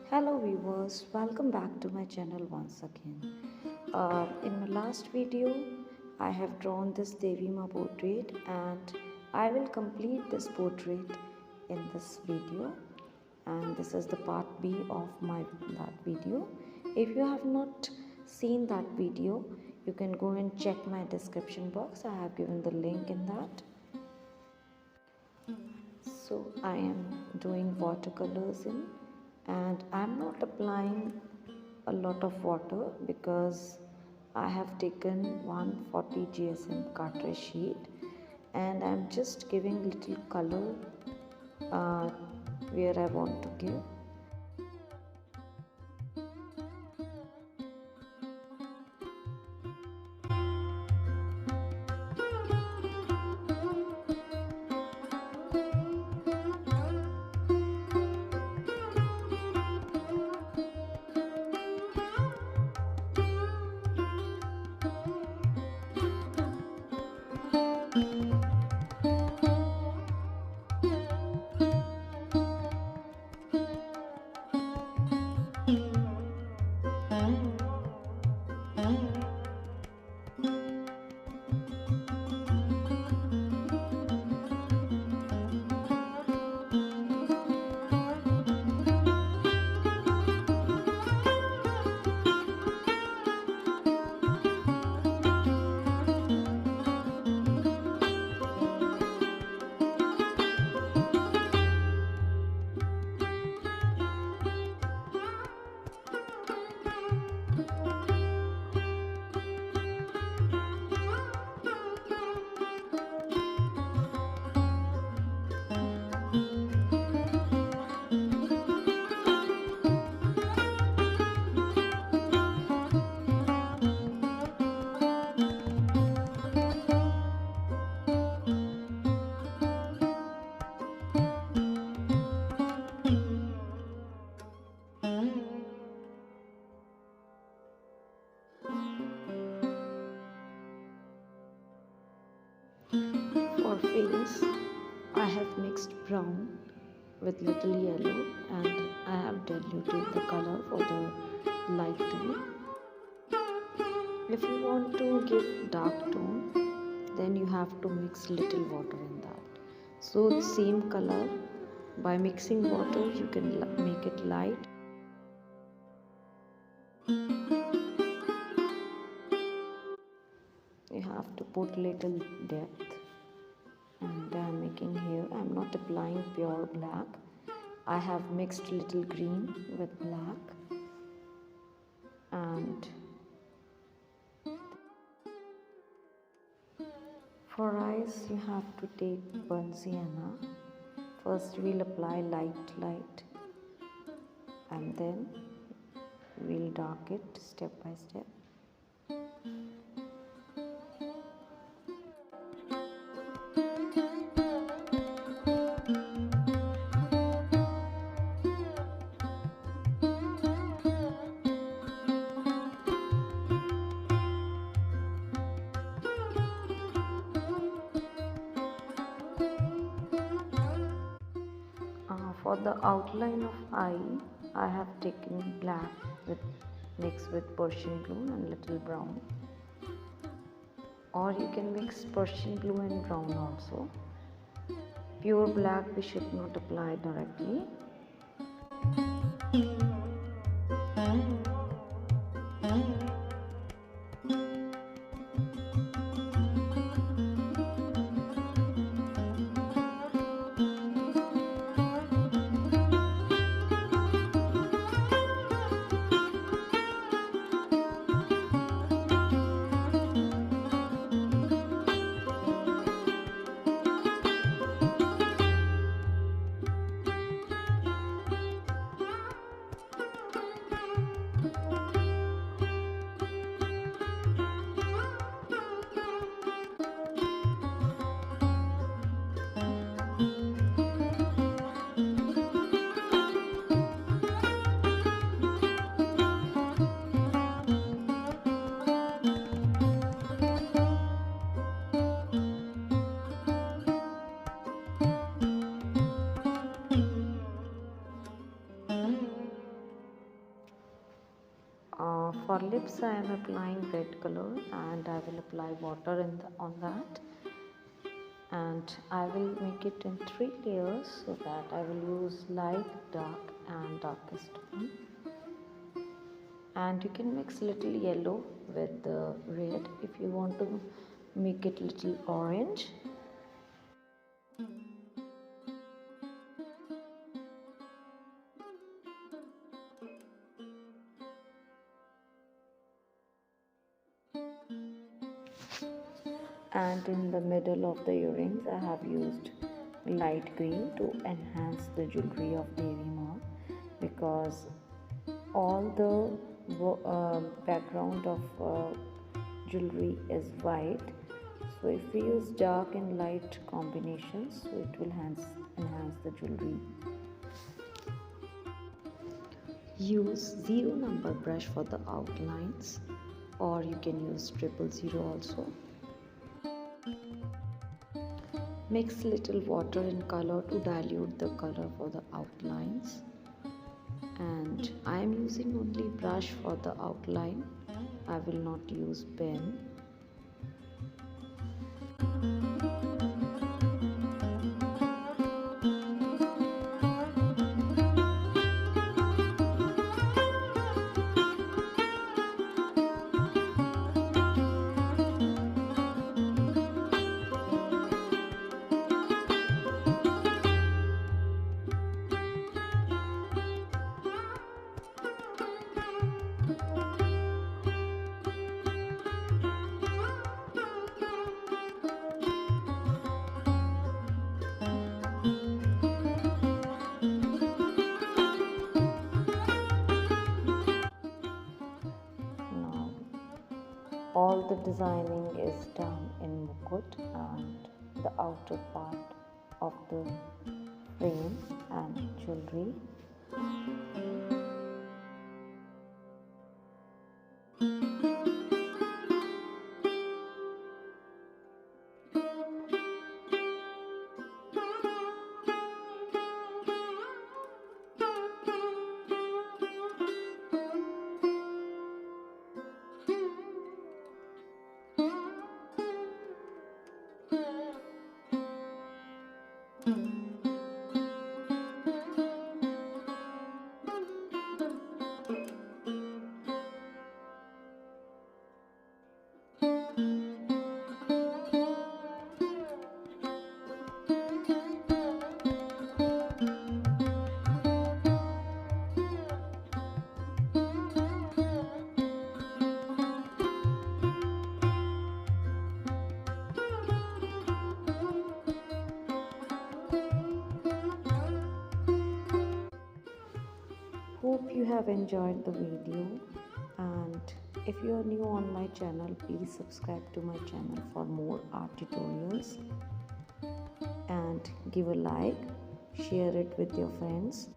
Hello viewers, welcome back to my channel once again. In my last video, I have drawn this Devi Maa portrait and I will complete this portrait in this video, and this is the part B of that video. If you have not seen that video, you can go and check my description box. I have given the link in that. So I am doing watercolors in, and I'm not applying a lot of water because I have taken 140 GSM cartridge sheet and I'm just giving little color where I want to give. For face, I have mixed brown with little yellow and I have diluted the color for the light tone. If you want to give dark tone, then you have to mix little water in that. So the same color, by mixing water you can make it light. You have to put little depth. And I am making here, I am not applying pure black. I have mixed little green with black, and for eyes you have to take burnt sienna. First we'll apply light and then we'll dark it step by step. For the outline of eye, I have taken black mixed with Persian blue and little brown, or you can mix Persian blue and brown also. Pure black we should not apply directly. For lips I am applying red color and I will apply water on that, and I will make it in 3 layers so that I will use light, dark and darkest one. And you can mix little yellow with the red if you want to make it little orange. And in the middle of the earrings I have used light green to enhance the jewelry of Devi Maa, because all the background of jewelry is white. So if we use dark and light combinations, so it will enhance the jewelry. Use 0 number brush for the outlines, or you can use 000 also. Mix little water and color to dilute the color for the outlines. And I am using only brush for the outline. I will not use pen. All the designing is done in mukut and the outer part of the frame and jewelry. Hope you have enjoyed the video, and if you are new on my channel, please subscribe to my channel for more art tutorials, and give a like, share it with your friends.